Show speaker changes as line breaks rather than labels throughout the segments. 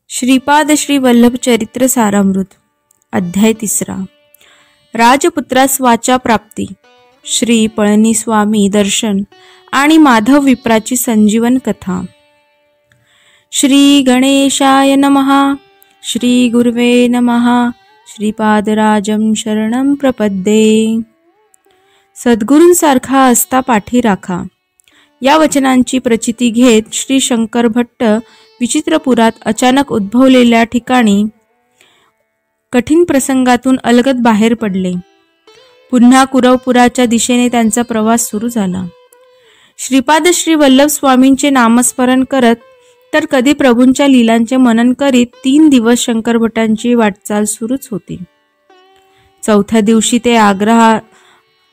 श्रीपाद श्री वल्लभ चरित्र सारामृत अध्याय 3 राजपुत्रास वाचा प्राप्ती श्री पळनी स्वामी दर्शन आणि माधव विप्राची संजीवन कथा। श्री गणेशाय नमः। श्री गुरुवे नमः। श्रीपादराजं शरणं प्रपद्ये। सद्गुरूंसारखा असता पाठी राखा या वचनांची प्रचिती घेत श्री शंकर भट्ट विचित्रपुरात अचानक उद्भवलेल्या ठिकाणी कठीण प्रसंगातून अलगद बाहेर पडले। पुन्हा कुरवपुराच्या दिशेने त्यांचा प्रवास सुरू झाला। श्रीपाद श्री वल्लभ स्वामींचे नामस्मरण करत तर कधी प्रभूंच्या लीलांचे मनन करीत 3 दिवस शंकर भटांची वाटचाल सुरूच होती। चौथ्या दिवशी ते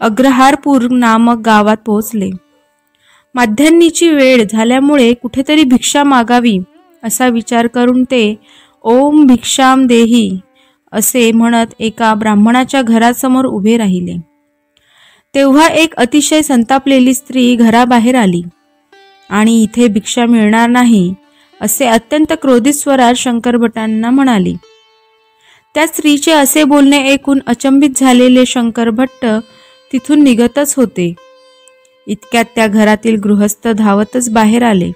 अग्रहारपूर नामक गावात पोहोचले। माध्यान्नीची वेळ झाल्यामुळे कुठेतरी भिक्षा मागावी असा विचार करून ते ओम भिक्षाम देही असे म्हणत एका ब्राह्मणाच्या घरासमोर उभे राहिले। तेव्हा एक अतिशय संतापलेली स्त्री घराबाहेर आली आणि इथे भिक्षा मिळणार नाही असे अत्यंत क्रोधित स्वरात शंकर भटांना म्हणाली। त्या स्त्रीचे असे बोलणे ऐकून अचंबित झालेले शंकर भट्ट तिथून निघतच होते। इतक्यात त्या घरातील गृहस्थ धावतच बाहेर आले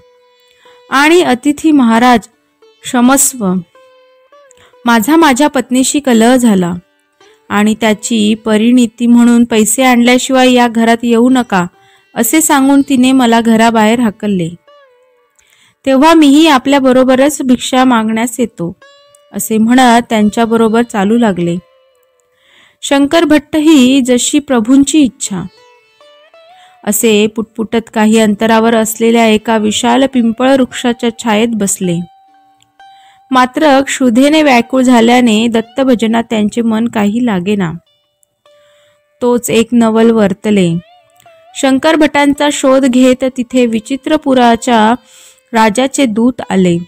आणि अतिथी महाराज क्षमस्व, माझ्या पत्नीशी कलह झाला आणि त्याची परिणिती म्हणून पैसे आणल्याशिवाय या घरात येऊ नका असे सांगून तिने मला घराबाहेर हाकलले। तेव्हा मीही आपल्या बरोबरच भिक्षा मागण्यास येतो असे म्हणत त्यांच्याबरोबर चालू लागले। शंकर भट्ट ही जशी प्रभूंची इच्छा असे पुटपुटत काही अंतरावर असलेल्या एका विशाल पिंपळ वृक्षाच्या छायेत बसले। मात्र क्षुधेने व्याकुळ झाल्याने दत्तभजनात त्यांचे मन काही लागेना। तोच एक नवल वर्तले। शंकर भटांचा शोध घेत तिथे विचित्रपुराच्या राजाचे दूत आले।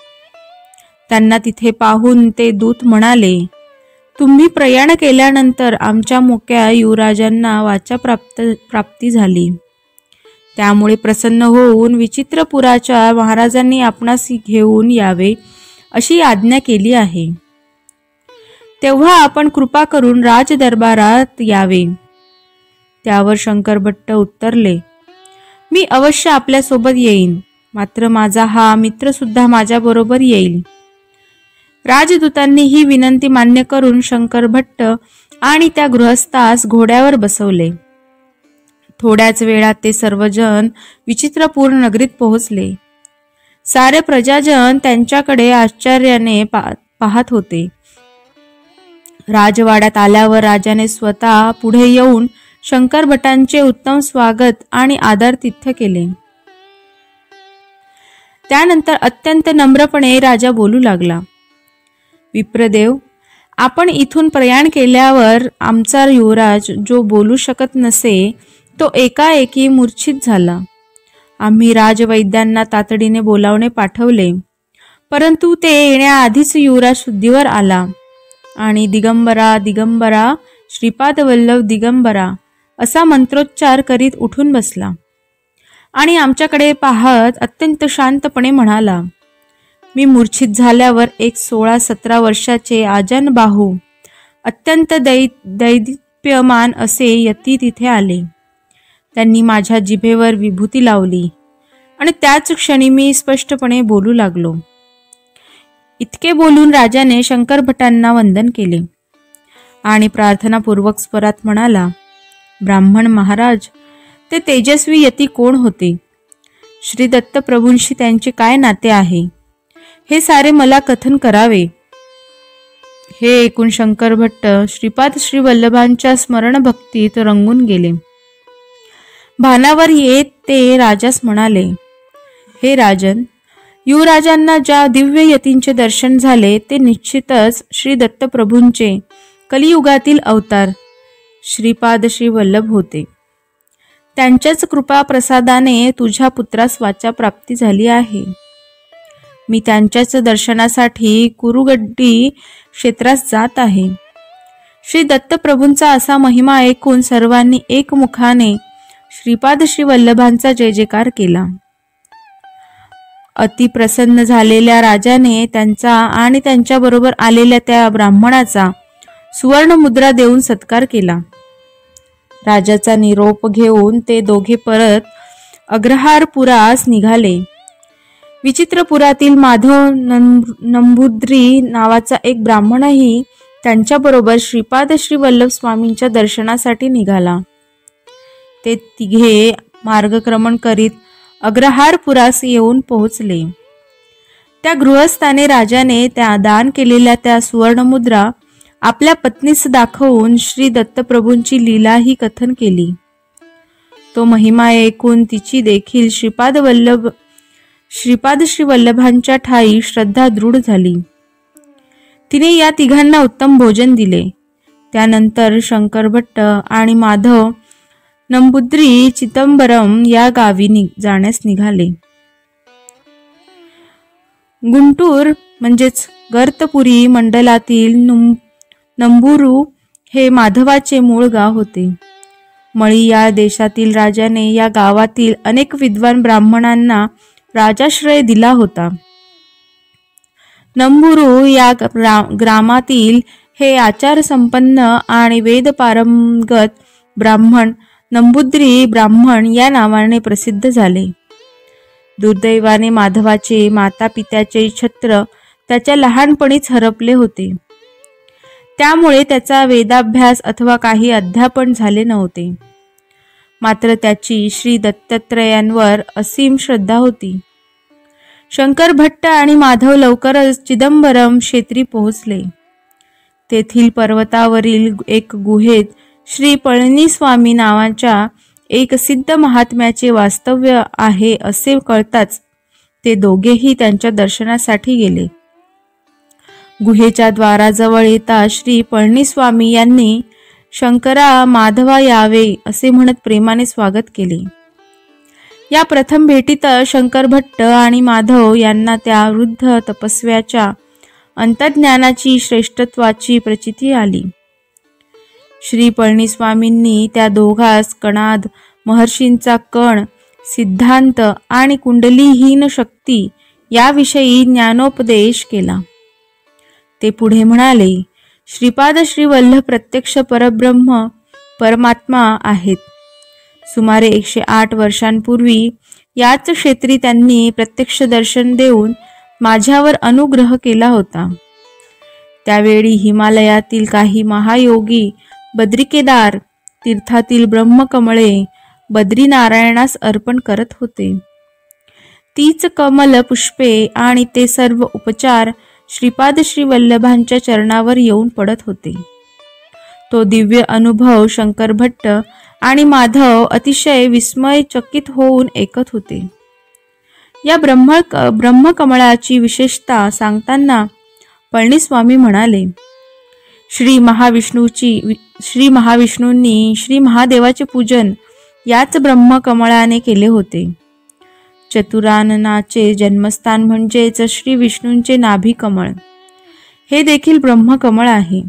त्यांना तिथे पाहून ते दूत म्हणाले, तुम्ही प्रयाण केल्यानंतर आमच्या मोक्या युवराजांना वाचा प्राप्ती झाली। त्यामुळे प्रसन्न होऊन विचित्रपुराच्या महाराजांनी आपणास घेऊन यावे अशी आज्ञा केली आहे। तेव्हा आपण कृपा करून राजदरबारात यावे। त्यावर शंकर भट्ट उत्तरले, मी अवश्य आपल्या सोबत येईन, मात्र माझा हा मित्र सुद्धा माझ्या बरोबर येईल। राजदूतांनी ही विनंती मान्य करून शंकर भट्ट आणि त्या गृहस्थास घोड्यावर बसवले। थोड्याच वेळात ते सर्वजण विचित्रपूर नगरीत पोहोचले। सारे प्रजाजन त्यांच्याकडे आश्चर्याने पाहत होते। राजवाड्यात आल्यावर राजाने स्वतः पुढे येऊन शंकर भटांचे उत्तम स्वागत आणि आदरातिथ्य केले। त्यानंतर अत्यंत नम्रपणे राजा बोलू लागला, विप्रदेव, आपण इथून प्रयाण केल्यावर आमचा युवराज जो बोलू शकत नसे तो एकाएकी मूर्छित झाला। आम्ही राजवैद्यांना तातडीने बोलावणे पाठवले, परंतु ते येण्याआधीच युवराज शुद्धीवर आला आणि दिगंबरा दिगंबरा श्रीपाद वल्लभ दिगंबरा असा मंत्रोच्चार करीत उठून बसला आणि आमच्याकडे पाहत अत्यंत शांतपणे म्हणाला, मी मूर्छित झाल्यावर एक 16-17 वर्षाचे आजन बाहू अत्यंत दैदिप्यमान असे यती तिथे आले। त्यांनी माझ्या जिभेवर विभूती लावली आणि त्याच क्षणी मी स्पष्टपणे बोलू लागलो। इतके बोलून राजाने शंकर भटांना वंदन केले आणि प्रार्थनापूर्वक स्वरात म्हणाला, ब्राह्मण महाराज, ते तेजस्वी यती कोण होते? श्री दत्त प्रभूंशी त्यांचे काय नाते आहे हे सारे मला कथन करावे। हे ऐकून शंकर भट्ट श्रीपाद श्री वल्लभांच्या स्मरण भक्तीत रंगून गेले। भानावर येत ते राजास म्हणाले, हे राजन, युवराजांना ज्या दिव्य यतींचे दर्शन झाले ते निश्चितच श्री दत्तप्रभूंचे कलियुगातील अवतार श्रीपाद श्री वल्लभ होते। त्यांच्याच कृपा प्रसादाने तुझ्या पुत्रास वाचा प्राप्ती झाली आहे। मी त्यांच्याच दर्शनासाठी कुरुगड्डी क्षेत्रास जात आहे। श्री दत्तप्रभूंचा असा महिमा ऐकून सर्वांनी एकमुखाने श्रीपाद श्री वल्लभांचा जय जयकार केला। अति प्रसन्न झालेल्या राजाने त्यांचा आणि त्यांच्याबरोबर आलेल्या त्या ब्राह्मणाचा सुवर्ण मुद्रा देऊन सत्कार केला. राजाचा निरोप घेऊन ते दोघे परत अग्रहारपुरास निघाले. विचित्रपुरातील माधव नंबूद्री नावाचा एक ब्राह्मणही त्यांच्याबरोबर श्रीपाद श्री वल्लभ स्वामींच्या दर्शनासाठी निघाला. ते तिघे मार्गक्रमण करीत अग्रहारपुरास येऊन पोहोचले. त्या गृहस्थाने राजाने त्या दान केलेल्या त्या सुवर्णमुद्रा आपल्या पत्नीस दाखवून श्री दत्तप्रभूंची लीलाही कथन केली. तो महिमा ऐकून तिची देखील श्रीपाद श्री वल्लभांच्या ठाई श्रद्धा दृढ झाली. तिने या तिघांना उत्तम भोजन दिले. त्यानंतर शंकर भट्ट आणि माधव नंबूद्री चिदंबरम या गावी जाण्यास निघाले. गुंटूर म्हणजेच गर्तपुरी मंडलातील नंबुरू हे माधवाचे मूळ गाव होते. मळी या देशातील राजाने या गावातील अनेक विद्वान ब्राह्मणांना राजाश्रय दिला होता. नंबुरू या ग्रामातील हे आचारसंपन्न आणि वेदपारंगत ब्राह्मण नंबूद्री ब्राह्मण या नावाने प्रसिद्ध झाले. दुर्दैवाने माधवाचे माता पित्याचे छत्र त्याच्या लहानपणीच हरपले होते. त्यामुळे त्याचा वेदाभ्यास अथवा काही अध्यापन झाले नव्हते. मात्र त्याची श्री दत्तात्रयांवर असीम श्रद्धा होती. शंकर भट्ट आणि माधव लवकरच चिदंबरम क्षेत्री पोहोचले. तेथील पर्वतावरील एक गुहेत श्री पळणीस्वामी नावाच्या एक सिद्ध महात्म्याचे वास्तव्य आहे असे कळताच ते दोघेही त्यांच्या दर्शनासाठी गेले. गुहेच्या द्वाराजवळ येता श्री पळणीस्वामी यांनी शंकरा माधवा यावे असे म्हणत प्रेमाने स्वागत केले. या प्रथम भेटीत शंकर भट्ट आणि माधव यांना त्या वृद्ध तपस्व्याच्या अंतर्ज्ञानाची श्रेष्ठत्वाची प्रचिती आली. श्री पळणीस्वामींनी त्या दोघास कणाद महर्षींचा कण, सिद्धांत आणि कुंडलीहीन शक्ती याविषयी ज्ञानोपदेश केला. ते पुढे म्हणाले, श्रीपाद श्री वल्लभ प्रत्यक्ष परब्रह्म परमात्मा आहेत. सुमारे 108 वर्षांपूर्वी याच क्षेत्री त्यांनी प्रत्यक्ष दर्शन देऊन माझ्यावर अनुग्रह केला होता. त्यावेळी हिमालयातील काही महायोगी बद्रिकेदार तीर्थातील ब्रह्मकमळे बद्रीनारायणास अर्पण करत होते. तीच कमल पुष्पे आणि ते सर्व उपचार श्रीपाद श्री वल्लभांच्या चरणावर येऊन पडत होते. तो दिव्य अनुभव शंकर भट्ट आणि माधव अतिशय विस्मयचकित होऊन ऐकत होते. या ब्रह्मकमळाची विशेषता सांगताना पळणीस्वामी म्हणाले, श्री महाविष्णूंनी श्री महादेवाचे पूजन याच ब्रह्मकमळाने केले होते. चतुराननाचे जन्मस्थान म्हणजेच श्री विष्णूंचे नाभी कमळ हे देखील ब्रह्मकमळ आहे.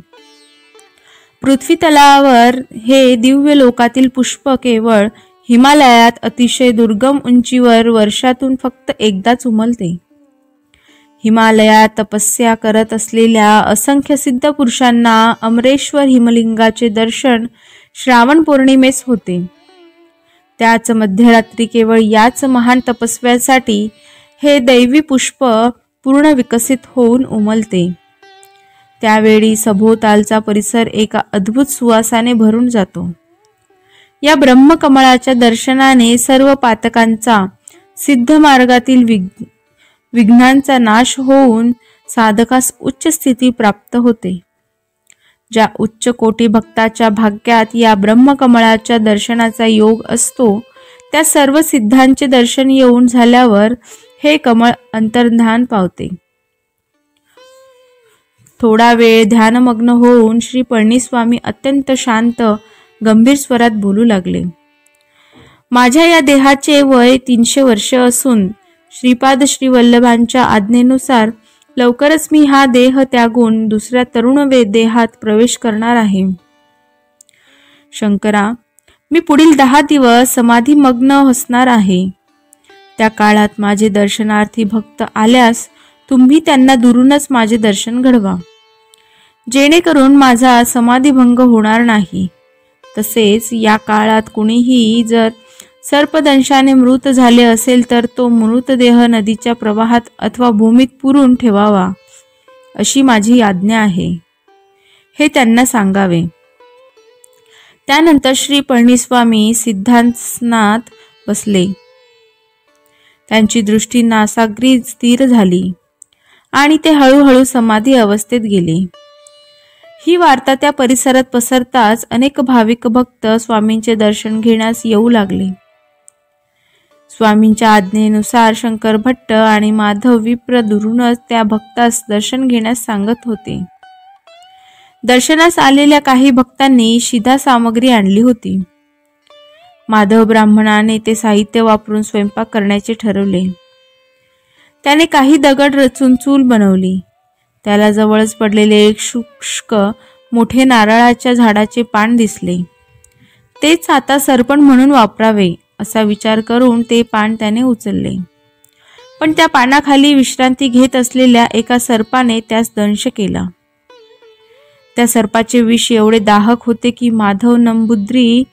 पृथ्वी तलावर हे दिव्य लोकातील पुष्प केवळ हिमालयात अतिशय दुर्गम उंचीवर वर्षातून फक्त एकदाच उमलते. हिमालयात तपस्या करत असलेल्या असंख्य सिद्ध पुरुषांना अमरेश्वर हिमलिंगाचे दर्शन श्रावण पौर्णिमेस होते. त्याच मध्यरात्री केवळ याच महान तपस्व्यासाठी हे दैवी पुष्प पूर्ण विकसित होऊन उमलते. त्यावेळी सभोवतालचा परिसर एका अद्भुत सुवासाने भरून जातो. या ब्रह्मकमळाच्या दर्शनाने सर्व पातकांचा, सिद्ध मार्गातील विघ्नांचा नाश होऊन साधकास उच्च स्थिती प्राप्त होते. ज्या उच्च कोटी भक्ताच्या भाग्यात या ब्रह्मकमळाच्या दर्शनाचा योग असतो त्या सर्व सिद्धांचे दर्शन येऊन झाल्यावर हे कमळ अंतर्धान पावते. थोडा वेळ ध्यानमग्न होऊन श्री पळणीस्वामी अत्यंत शांत गंभीर स्वरात बोलू लागले. माझ्या या देहाचे वय 300 वर्ष असून श्रीपाद श्री वल्लभांच्या आज्ञेनुसार लवकरच मी हा देह त्यागून दुसऱ्या तरुण देहात प्रवेश करणार आहे. शंकरा, मी पुढील 10 दिवस समाधीमग्न असणार आहे. त्या काळात माझे दर्शनार्थी भक्त आल्यास तुम्ही त्यांना दुरूनच माझे दर्शन घडवा, जेणेकरून माझा समाधिभंग होणार नाही. तसेच या काळात कुणीही जर सर्पदंशाने मृत झाले असेल तर तो मृतदेह नदीच्या प्रवाहात अथवा भूमीत पुरून ठेवावा, अशी माझी आज्ञा आहे, हे त्यांना सांगावे. त्यानंतर श्री पळणीस्वामी सिद्धासनात बसले. त्यांची दृष्टी नासाग्री स्थिर झाली आणि ते हळूहळू समाधी अवस्थेत गेले. ही वार्ता त्या परिसरात पसरताच अनेक भाविक भक्त स्वामींचे दर्शन घेण्यास येऊ लागले. स्वामींच्या आज्ञेनुसार शंकर भट्ट आणि माधव विप्र दुरूनच त्या भक्तास दर्शन घेण्यास सांगत होते. दर्शनास आलेल्या काही भक्तांनी शिधा सामग्री आणली होती. माधव ब्राह्मणाने ते साहित्य वापरून स्वयंपाक करण्याचे ठरवले. त्याने काही दगड रचून चूल बनवली. त्याला जवळच पडलेले एक शुष्क मोठे नारळाच्या झाडाचे पान दिसले. तेच आता सरपण म्हणून वापरावे असा विचार करून ते पान त्याने उचलले. पण त्या पानाखाली विश्रांती घेत असलेल्या एका सर्पाने त्यास दंश केला. त्या सर्पाचे विष एवढे दाहक होते की माधव नंबुद्री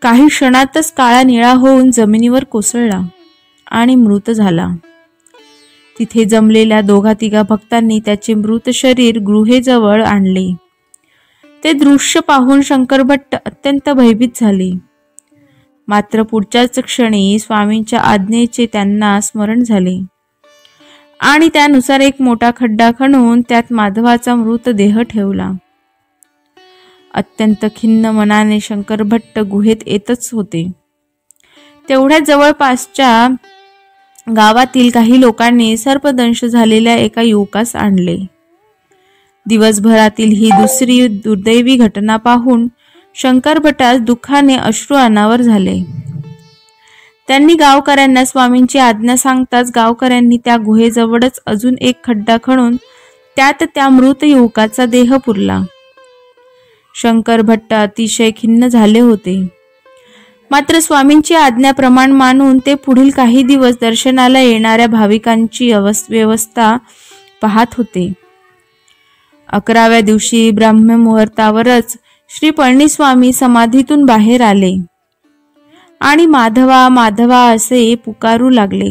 काही क्षणातच काळा निळा होऊन जमिनीवर कोसळला आणि मृत झाला. तिथे जमलेल्या दोघा तिघा भक्तांनी त्याचे मृत शरीर गुहेजवळ आणले. ते दृश्य पाहून शंकर भट्ट अत्यंत भयभीत झाले. मात्र पुढच्याच क्षणी स्वामींच्या आज्ञेचे त्यांना स्मरण झाले आणि त्यानुसार एक मोठा खड्डा खणून त्यात माधवाचा मृतदेह ठेवला. अत्यंत खिन्न मनाने शंकर भट्ट गुहेत येतच होते. तेवढ्याच जवळपासच्या गावातील काही लोकांनी सर्पदंश झालेल्या एका युवकास आणले. दिवसभरातील ही दुसरी दुर्दैवी घटना पाहून शंकर भट्टास दुःखाने अश्रू अनावर झाले. त्यांनी गावकऱ्यांना स्वामींची आज्ञा सांगताच गावकऱ्यांनी त्या गुहेजवळच अजून एक खड्डा खणून त्यात त्या मृत युवकाचा देह पुरला. शंकर भट्ट अतिशय खिन्न झाले होते. मात्र स्वामींची आज्ञाप्रमाण मानून ते पुढील काही दिवस दर्शनाला येणाऱ्या भाविकांची व्यवस्था पाहत होते. 11व्या दिवशी ब्रह्ममुहूर्तावरच श्री पळणीस्वामी समाधीतून बाहेर आले आणि माधवा माधवा असे पुकारू लागले.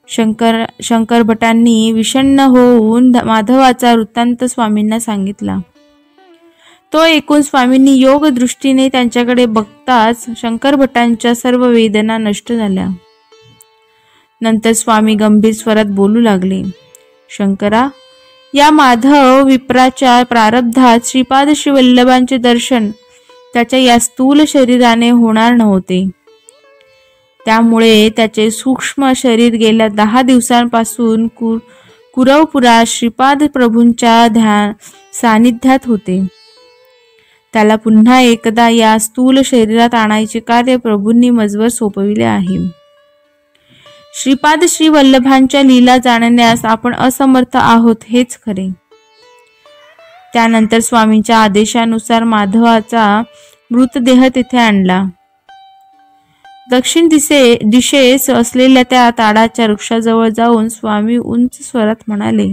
शंकर भटांनी विषण्ण होऊन माधवाचा वृत्तांत स्वामींना सांगितला. तो ऐकून स्वामींनी योग दृष्टीने त्यांच्याकडे बघताच शंकर भटांच्या सर्व वेदना नष्ट झाल्या. नंतर स्वामी गंभीर स्वरात बोलू लागले. शंकरा, या माधव विप्राच्या प्रारब्धात श्रीपाद श्रीवल्लभांचे दर्शन त्याच्या या स्थूल शरीराने होणार नव्हते. त्यामुळे त्याचे सूक्ष्म शरीर गेल्या 10 दिवसांपासून कुरवपुरात श्रीपाद प्रभूंच्या सानिध्यात होते. त्याला पुन्हा एकदा या स्थूल शरीरात आणायचे कार्य प्रभूंनी मजवर सोपविले आहे. श्रीपाद श्रीवल्लभांच्या लीला जाणण्यास आपण असमर्थ आहोत हेच खरे. त्यानंतर स्वामींच्या आदेशानुसार माधवाचा मृतदेह तिथे आणला. दक्षिण दिशेस असलेल्या त्या ताडाच्या वृक्षाजवळ जाऊन स्वामी उंच स्वरात म्हणाले.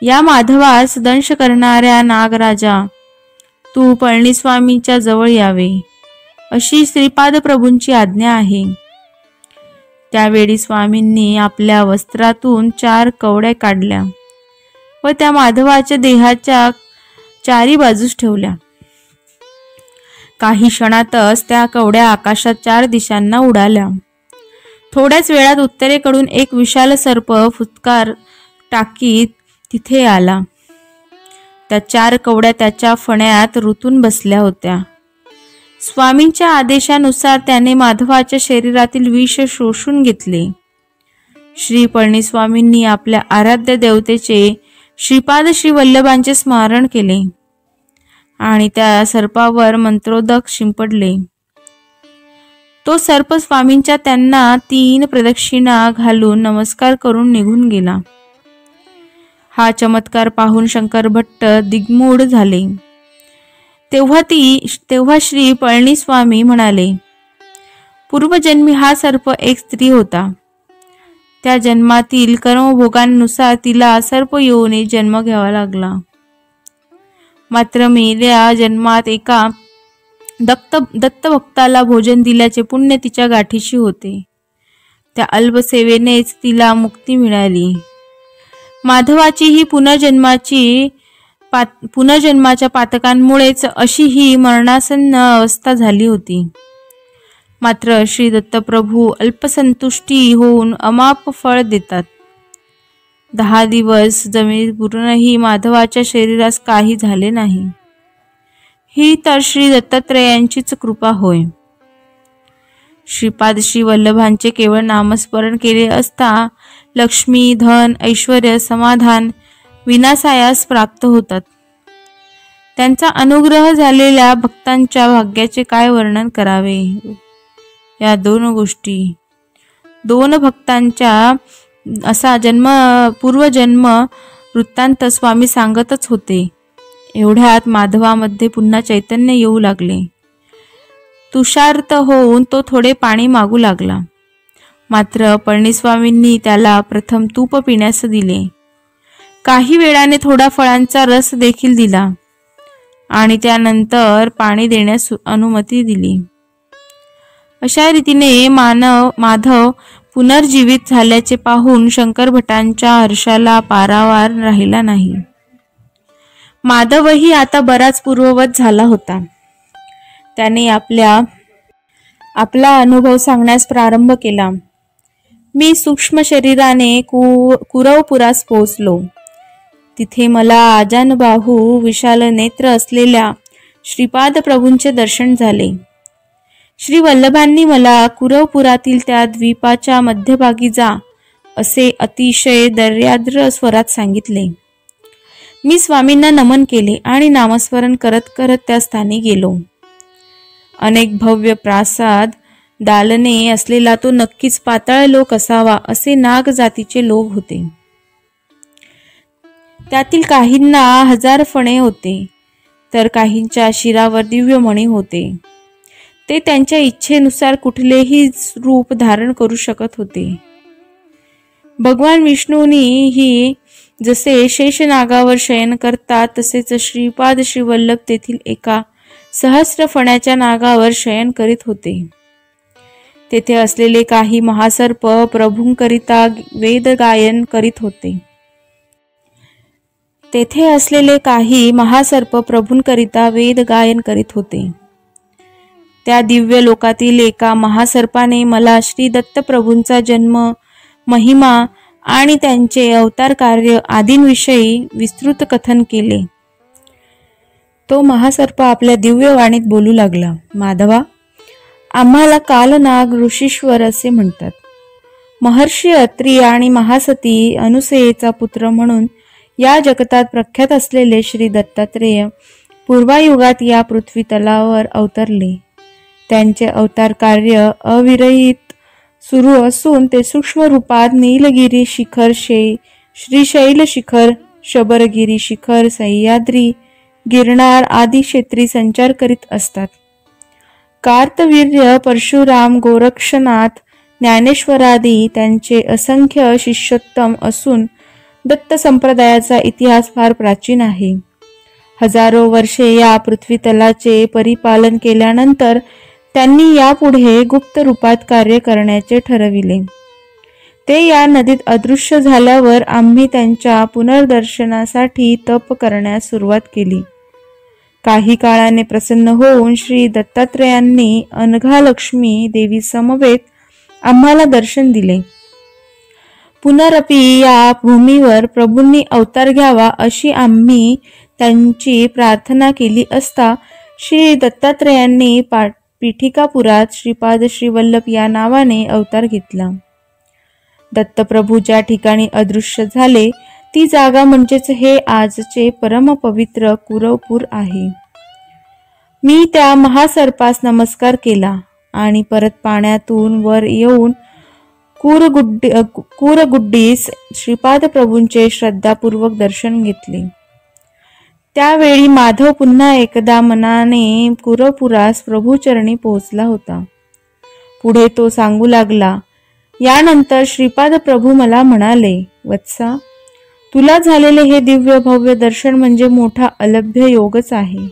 या माधवास दंश करणाऱ्या नागराजा, तू पळणीस्वामींच्या जवळ यावे अशी श्रीपाद प्रभूंची आज्ञा आहे. त्यावेळी स्वामींनी आपल्या वस्त्रातून 4 कवड्या काढल्या व त्या माधवाच्या देहाच्या 4ही बाजूस ठेवल्या. काही क्षणातच त्या कवड्या आकाशात 4 दिशांना उडाल्या. थोड्याच वेळात उत्तरेकडून एक विशाल सर्प फुटकार टाकीत तिथे आला. त्या 4 कवड्या त्याच्या फण्यात रुतून बसल्या होत्या. स्वामींच्या आदेशानुसार त्याने माधवाच्या शरीरातील विष शोषून घेतले. श्री पळणीस्वामींनी आपल्या आराध्य देवतेचे श्रीपाद श्रीवल्लभांचे स्मरण केले आणि त्या सर्पावर मंत्रोदक शिंपडले. तो सर्प स्वामींच्या त्यांना 3 प्रदक्षिणा घालून नमस्कार करून निघून गेला. हा चमत्कार पाहून शंकर भट्ट दिग्मूढ झाले. तेव्हा श्री पळणीस्वामी म्हणाले, पूर्वजन्मी हा सर्प एक स्त्री होता. त्या जन्मातील कर्मभोगांनुसार तिला सर्प योनीत जन्म घ्यावा लागला. मात्र मेल्या जन्मात एका दत्तभक्ताला भोजन दिल्याचे पुण्य तिच्या गाठीशी होते. त्या अल्पसेवेनेच तिला मुक्ती मिळाली. माधवाची ही पुनर्जन्माच्या पातकांमुळेच अशी ही मरणासन्न अवस्था झाली होती. मात्र श्री दत्तप्रभू अल्पसंतुष्टी होऊन अमाप फळ देतात. 10 दिवस जमिनीत पूर्णही माधवाच्या शरीरास काही झाले नाही. ही तर श्री दत्तात्रेयांचीच कृपा होय. श्रीपाद श्री वल्लभांचे केवळ नामस्मरण केले असता लक्ष्मी, धन, ऐश्वर्य, समाधान विनासायास प्राप्त होतात. त्यांचा अनुग्रह झालेल्या भक्तांच्या भाग्याचे काय वर्णन करावे. या 2 गोष्टी, 2 भक्तांच्या असा पूर्वजन्म वृत्तांत स्वामी सांगतच होते. एवढ्यात माधवामध्ये पुन्हा चैतन्य येऊ लागले. तुषार्त होऊन तो थोडे पाणी मागू लागला. मात्र पळणीस्वामींनी त्याला प्रथम तूप पिण्यास दिले. काही वेळाने थोडा फळांचा रस देखील दिला आणि त्यानंतर पाणी देण्यास अनुमती दिली. अशा रीतीने माधव पुनर्जीवित झाल्याचे पाहून शंकर भटांच्या हर्षाला पारावार राहिला नाही. माधवही आता बराच पूर्ववत झाला होता. त्याने आपला अनुभव सांगण्यास प्रारंभ केला. मी सूक्ष्म शरीराने कुरवपुरास पोहोचलो. तिथे मला आजानबाहू विशाल नेत्र असलेल्या श्रीपाद प्रभूंचे दर्शन झाले. श्री वल्लभांनी मला कुरवपुरातील त्या द्वीपाच्या मध्यभागी जा असे अतिशय दर्याद्र स्वरात सांगितले. मी स्वामींना नमन केले आणि नामस्मरण करत करत त्या स्थानी गेलो. अनेक भव्य प्रासाद दालने असलेला तो नक्कीच पाताळ लोक असावा असे नाग जातीचे लोक होते. त्यातील काहींना 1000 फणे होते तर काहींच्या शिरावर दिव्य मणी होते. ते त्यांच्या इच्छेनुसार कुठलेही रूप धारण करू शकत होते. भगवान विष्णूंनीही जसे शेषनागावर शयन करतात तसेच श्रीपाद श्रीवल्लभ तेथील एका 1000 फण्याच्या नागावर शयन करीत होते. तेथे असलेले काही महासर्प प्रभूंकरिता वेद गायन करीत होते. त्या दिव्य लोकातील एका महासर्पाने मला श्री दत्तप्रभूंचा जन्म, महिमा आणि त्यांचे अवतार कार्य आदींविषयी विस्तृत कथन केले. तो महासर्प आपल्या दिव्य वाणीत बोलू लागला. माधवा, आम्हाला कालनाग ऋषीश्वर असे म्हणतात. महर्षी अत्री आणि महासती अनुसयेचा पुत्र म्हणून या जगतात प्रख्यात असलेले श्री दत्तात्रेय पूर्वायुगात या पृथ्वी तलावर अवतरले. त्यांचे अवतार कार्य अविरहित सुरू असून ते सूक्ष्म रूपात नीलगिरी शिखर, श्रीशैल शिखर, शबरगिरी शिखर, सह्याद्री, गिरनार आदी क्षेत्री संचार करीत असतात. कार्तवीर्य, परशुराम, गोरक्षनाथ, ज्ञानेश्वरादी त्यांचे असंख्य शिष्योत्तम असून दत्त संप्रदायाचा इतिहास फार प्राचीन आहे. हजारो वर्षे या पृथ्वीतलाचे परिपालन केल्यानंतर त्यांनी यापुढे गुप्त रूपात कार्य करण्याचे ठरविले. ते या नदीत अदृश्य झाल्यावर आम्ही त्यांच्या पुनर्दर्शनासाठी तप करण्यास सुरुवात केली. काही काळाने प्रसन्न होऊन श्री दत्तात्रेयांनी अनघालक्ष्मी देवी समवेत आम्हाला दर्शन दिले. पुनरपि या भूमीवर प्रभूंनी अवतार घ्यावा अशी आम्ही त्यांची प्रार्थना केली असता श्री दत्तात्रेयांनी पीठिकापुरात श्रीपाद श्रीवल्लभ या नावाने अवतार घेतला. दत्तप्रभू ज्या ठिकाणी अदृश्य झाले ती जागा म्हणजेच हे आजचे परमपवित्र कुरवपूर आहे. मी त्या महासर्पास नमस्कार केला आणि परत पाण्यातून वर येऊन कुरगुड्डीस श्रीपाद प्रभूंचे श्रद्धापूर्वक दर्शन घेतले. त्यावेळी माधव पुन्हा एकदा मनाने कुरवपुरास प्रभूचरणी पोहोचला होता. पुढे तो सांगू लागला. यानंतर श्रीपाद प्रभू मला म्हणाले, वत्सा, तुला झालेले हे दिव्य भव्य दर्शन म्हणजे मोठा अलभ्य योगच आहे.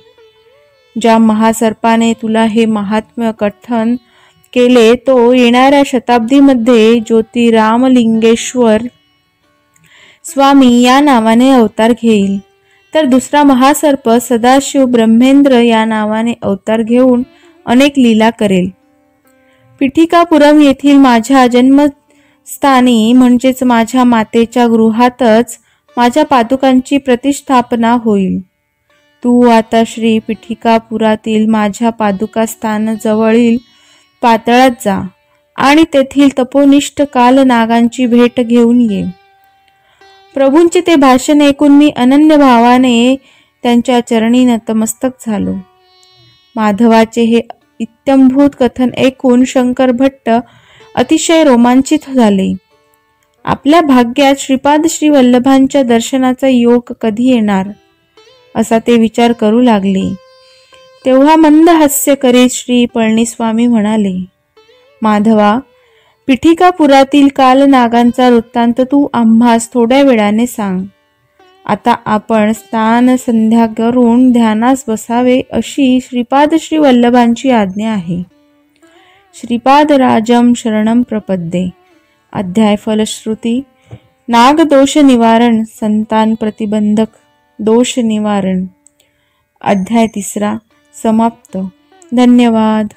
ज्या महासर्पाने तुला हे महात्म्य कथन केले तो येणाऱ्या शताब्दीमध्ये ज्योतिरामलिंगेश्वर स्वामी या नावाने अवतार घेईल, तर दुसरा महासर्प सदाशिव ब्रह्मेंद्र या नावाने अवतार घेऊन अनेक लीला करेल. पिठिकापुरम येथील माझ्या जन्मस्थानी म्हणजेच माझ्या मातेच्या गृहातच माझ्या पादुकांची प्रतिष्ठापना होईल. तू आता श्री पिठिकापुरातील माझ्या पादुका स्थान जवळील पातळात जा आणि तेथील तपोनिष्ठ कालनागांची भेट घेऊन ये. प्रभूंचे ते भाषण ऐकून मी अनन्य भावाने त्यांच्या चरणी नतमस्तक झालो. माधवाचे हे इत्थंभूत कथन ऐकून शंकर भट्ट अतिशय रोमांचित झाले. आपल्या भाग्यात श्रीपाद श्री वल्लभांच्या दर्शनाचा योग कधी येणार असा ते विचार करू लागले. तेव्हा मंद हास्य करीत श्री पळणीस्वामी म्हणाले, माधवा, पिठिकापुरातील कालनागांचा वृत्तांत तू आम्हास थोड्या वेळाने सांग. आता आपण स्नान संध्या करून ध्यानास बसावे अशी श्रीपाद श्री वल्लभांची आज्ञा आहे. श्रीपाद राजम शरणम प्रपद्ये. अध्याय फलश्रुती. नाग दोष निवारण, संतान प्रतिबंधक दोष निवारण. अध्याय 3 समाप्त. धन्यवाद.